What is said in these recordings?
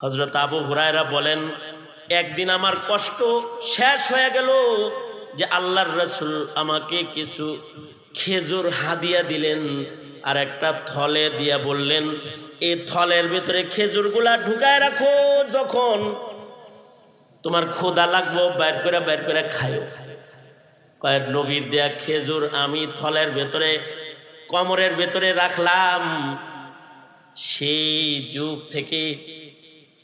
হযরত আবু হুরায়রা বলেন, একদিন আমার কষ্ট শেষ হয়ে গেল যে আল্লাহর রাসূল আমাকে কিছু খেজুর হাদিয়া দিলেন আর একটা থলে দিয়া বললেন, এই থলের ভিতরে খেজুরগুলা ঢুকায় রাখো, যখন তোমার ক্ষুধা লাগবে বাইর করে খাইও। কয়েক নবীর দেয়া খেজুর আমি থলের ভেতরে কমরের ভেতরে রাখলাম। সেই যুগ থেকে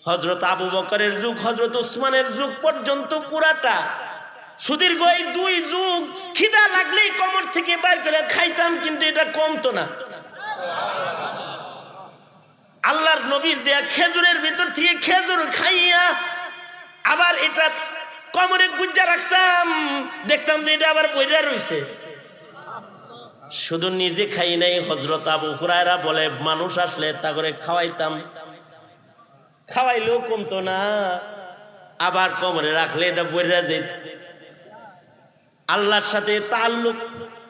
হযরত আবু বকরের যুগ, হযরত উসমানের যুগ পর্যন্ত পুরাটা সুদীর্ঘ এই দুই যুগ খিদা লাগলেই কমর থেকে বাইর করে খাইতাম, কিন্তু এটা কমতো না। আল্লাহর নবীর দেয়া খেজুরের ভিতর থেকে খেজুর খাইয়া আবার এটা কমরে গুজ্জা রাখতাম, দেখতাম যে এটা আবার বইরা রইছে। শুধু নিজে খাই নাই, হযরত আবু হুরায়রা বলে মানুষ আসলে তা করে খাওয়াইতাম, খাওয়াইলেও কমতো না, আবার কমরে রাখলে এটা বইরা যেত। আল্লাহর সাথে তাআল্লুক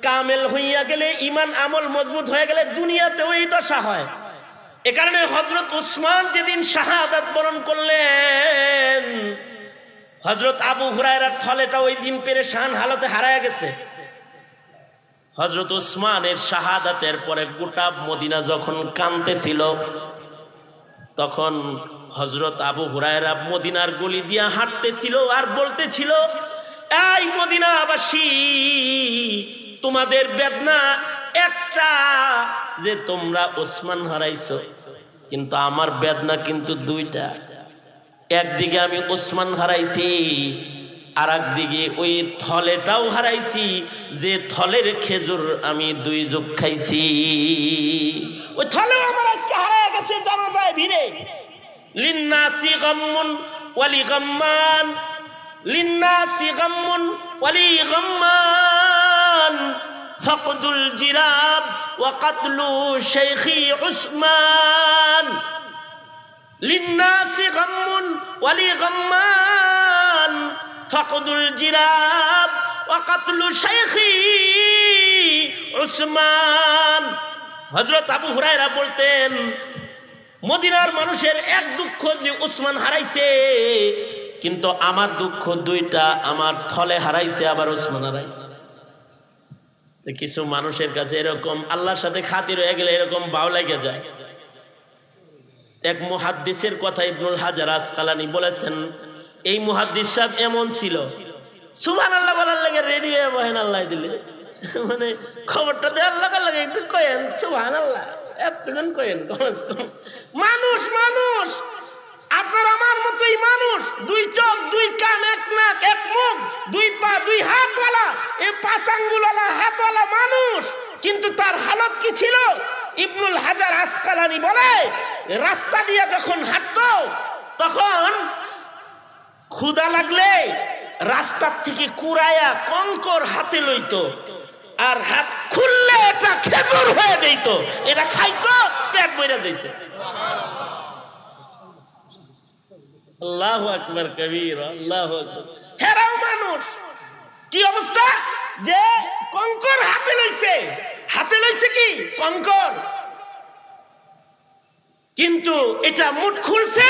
কামেল হইয়া গেলে, ঈমান আমল মজবুত হয়ে গেলে দুনিয়াতেও এই দশা হয়। এ কারণে হযরত উসমান যেদিন শাহাদাত বরণ করলেন, হযরত আবু হুরায়রার থলেটা ওই দিন পেরেশান হালতে হারায় গেছে। হযরত উসমানের শাহাদাতের পরে গোটা মদিনা যখন কাঁদতেছিল, তখন হযরত আবু হুরায়রা মদিনার গলি দিয়া হাঁটতেছিল আর বলতেছিল, এই মদিনাবাসী, তোমাদের বেদনা একটা যে তোমরা ওসমান হারাইছো, কিন্তু আমার বেদনা কিন্তু দুইটা। একদিকে আমি ওসমান হারাইছি, আর একদিকে ওই থলেটাও হারাইছি, যে থলের খেজুর আমি দুই যুগ খাইছি, ওই থলেও আমার আজকে হারায় গেছে জানাজায় ভিড়ে। লিন্নাসি গাম্মুন ওয়ালি গাম্মান, লিন্নাসি গাম্মুন ওয়ালি গাম্মান, ফাকদুল জিরাব ওয়া কাতলু শাইখি উসমান। লিন্নাসি গাম্মুন ওয়ালি গাম্মান, ফাকদুল জিরাব ওয়া কাতলু শাইখি উসমান। হযরত আবু হুরায়রা বলতেন, মদিনার মানুষের এক দুঃখ যে উসমান হারাইছে, কিন্তু আমার দুঃখ দুইটা, আমার থলে হারাইছে আবার উসমান হারাইছে। কিছু মানুষের কাছে এরকম আল্লাহর সাথে খাতির হয়ে গেলে এরকম ভাও লেগে যায়। এক মুহাদ্দিসের কথা ইবনুল হাজার আসকালানি বলেছেন, এই মুহাদ্দিস সাহেব এমন ছিল, সুবহানাল্লাহ বলার লাগে রেডি হয়ে বহেন, আল্লাহ দিলে মানে খবরটা দেওয়ার লাগে একটু কয়েন সুবহানাল্লাহ, এতক্ষণ কয়েন। মানুষ মানুষ, আপনার আমার মতোই মানুষ, দুই চোখ, দুই কান, এক নাক, এক মুখ, দুই পা, দুই হাতওয়ালা, এই পাঁচ আঙ্গুলওয়ালা হাতওয়ালা মানুষ, কিন্তু তার হালত কি ছিল? ইবনুল হাজার আসকালানি বলে, রাস্তা দিয়ে যখন হাঁটতো তখন ক্ষুধা লাগলে রাস্তার থেকে কুড়াইয়া কঙ্কর হাতে লইতো, আর হাত খুললে এটা খেজুর হয়ে যেত, এটা খাইতো, পেট বইরা যেত। আল্লাহু আকবার কবীর, আল্লাহু আকবার। হেরাও মানুষ, কি অবস্থা যে কঙ্কর হাতে লইছে, হাতে লইছে কি কঙ্কর, কিন্তু এটা মুঠ খুলছে,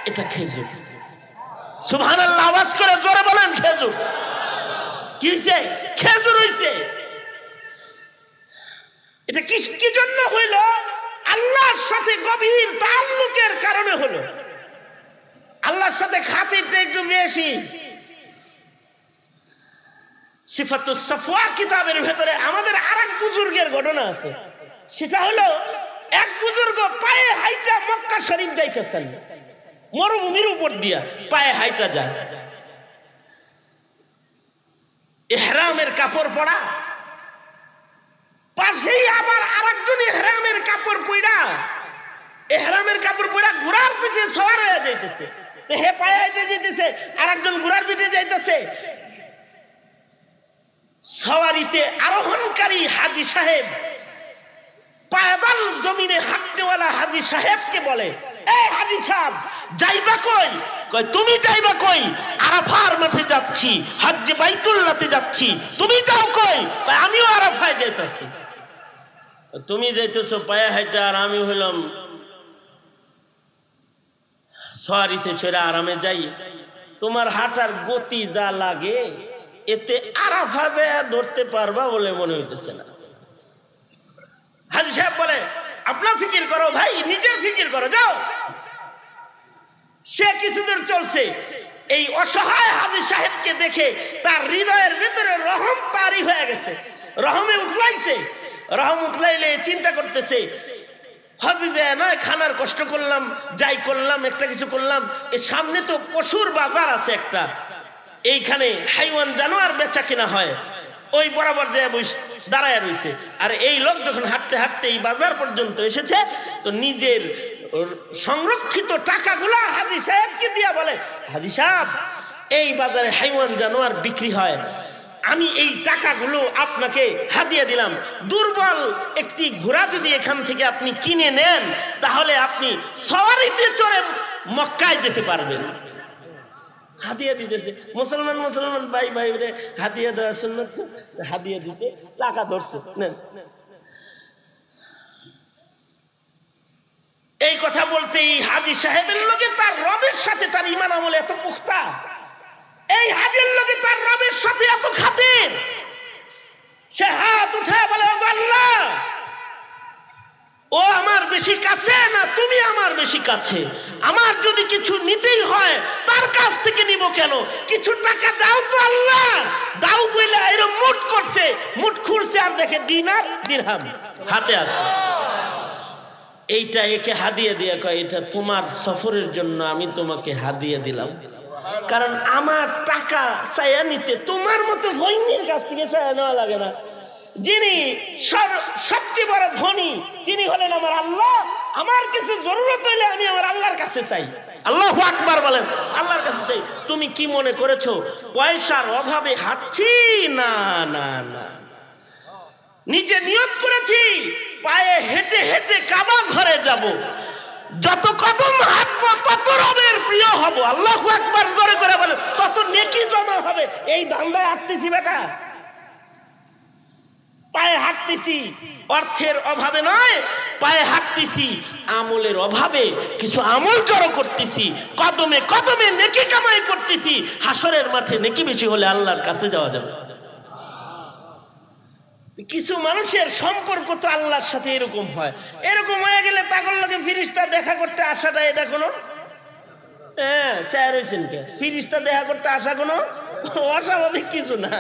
এটা খেজুর। সুবহানাল্লাহ আওয়াজ করে জোরে বলেন, খেজুর। কি হইছে? খেজুর হইছে। এটা কি জন্য হইল? আল্লাহর সাথে গভীর তাআল্লুকের কারণে হলো। আল্লাহর সাথে খাতিরটা একটু বেশি। সিফাতুস সাফওয়া কিতাবের ভেতরে আমাদের আরেক বুজুর্গের ঘটনা আছে। সেটা হলো, এক বুজুর্গ পায়ে হাইটা মক্কা শরীফ যাইতেছেন, মরুভূমির উপর দিয়া পায়ে হাইটা যায়, ইহরামের কাপড় পরা, পাশেই আবার আরেকজন ইহরামের কাপড় পরা, ইহরামের কাপড় পরা ঘোড়ার পিঠে সওয়ার হয়ে যাইতেছে। তো হে পায়ে হাইটে যাইতেছে, আরেকজন ঘোড়ার পিঠে যাইতেছে। সওয়ারিতে আরোহণকারী হাজী সাহেব পায়দাল জমিনে হাঁটনেওয়ালা হাজী সাহেবকে বলে, এই হাজী সাহেব যাইবা কই? কয় তুমি যাইবা কই? আরাফার মাঠে যাচ্ছি, হজ্জে বাইতুল্লাহতে যাচ্ছি। তুমি যাও কই? কয় আমিও আরাফায় যাইতাছি। তুমি যাইতেছো পায়ে হাইটা, আর আমি হইলাম সওয়ারিতে চড়ে আরামে যাই, তোমার হাঁটার গতি যা লাগে এতে আরাফা যায় ধরতে পারবা বলে মনে হইতেছে না। হাজী সাহেব বলে আপনার ফিকির করো ভাই, নিজের ফিকির করো, যাও। সে কিছুদূর চলছে, এই অসহায় হাজী সাহেবকে দেখে তার হৃদয়ের ভিতরে রহম তারি হয়ে গেছে, রহমে উতলাইছে। রহম উতলাইলে চিন্তা করতেছে, হাজী যে নয় খানার কষ্ট করলাম, যাই করলাম, একটা কিছু করলাম, এর সামনে তো পশুর বাজার আছে একটা, এইখানে হাইওয়ান জানোয়ার বেচা কিনা হয়, ওই বরাবর যে দাঁড়ায় রয়েছে। আর এই লোক যখন হাঁটতে হাঁটতে এই বাজার পর্যন্ত এসেছে, তো নিজের সংরক্ষিত টাকাগুলা হাজী সাহেবকে দিয়া বলে, হাজী সাহেব এই বাজারে হাইওয়ান জানোয়ার বিক্রি হয়, আমি এই টাকাগুলো আপনাকে হাদিয়া দিলাম। দুর্বল একটি ঘোড়া যদি এখান থেকে আপনি কিনে নেন, তাহলে আপনি সওয়ারিতে চড়ে মক্কায় যেতে পারবেন। হাদিয়া দিতেছে। মুসলমান মুসলমান ভাই ভাই রে হাদিয়া দেওয়া সুন্নাত, হাদিয়া দিতে টাকা ধরছে। নেন। এই কথা বলতে এই হাজী সাহেবের লোকে তার রবের সাথে তার ঈমান আমল এত পুখতা, এই হাজীর লোকে তার রবের সাথে এত খাতির, সে হাত উঠায় বলে, ও আল্লাহ, ও আমার বেশি কাছে না তুমি আমার বেশি কাছে, আমার যদি কিছু নিতেই হয় তার কাছ থেকে নিব কেন, কিছু টাকা দাও তো আল্লাহ। দাও বলে এরকম মুঠ করছে, মুঠ খুলছে আর দেখে দিনার দিরহাম হাতে আছে। এইটা একে হাদিয়া দিয়ে কয়, এটা তোমার সফরের জন্য আমি তোমাকে হাদিয়া দিলাম, কারণ আমার টাকা চাইয়া নিতে তোমার মতো ভৈনীর কাছ থেকে চাইয়া নেওয়া লাগে না। যিনি সবচেয়ে বড় ধনী তিনি হলেন আমার আল্লাহ, আমার কিছু জরুরত হইলে আমি আমার আল্লাহর কাছে চাই। আল্লাহু আকবার বলেন, আল্লাহর কাছে চাই। তুমি কি মনে করেছো পয়সার অভাবে হাঁটছি? না না না, নিজে নিয়ত করেছি পায়ে হেঁটে হেঁটে কাবা ঘরে যাব, যত কদম হাঁটবো তত রবের প্রিয় হব। আল্লাহু আকবার জোরে করে বলে, তত নেকি জমা হবে। এই ধান্দায় হাঁটতেছি বেটা, পায়ে হাঁটতেছি অর্থের অভাবে নয়, পায়ে হাঁটতেছি আমলের অভাবে, কিছু আমল জড়ো করতেছি, কদমে কদমে নেকি কামাই করতেছি। হাসরের মাঠে নেকি বেশি হলে আল্লাহর কাছে যাওয়া যাবে। কিছু মানুষের সম্পর্ক তো আল্লাহর সাথে এরকম হয়, এরকম হয়ে গেলে তাগর লোকে ফিরিস্তা দেখা করতে আসাটা এটা কোনো ফিরিস্তা দেখা করতে আসা কোনো অস্বাভাবিক কিছু না।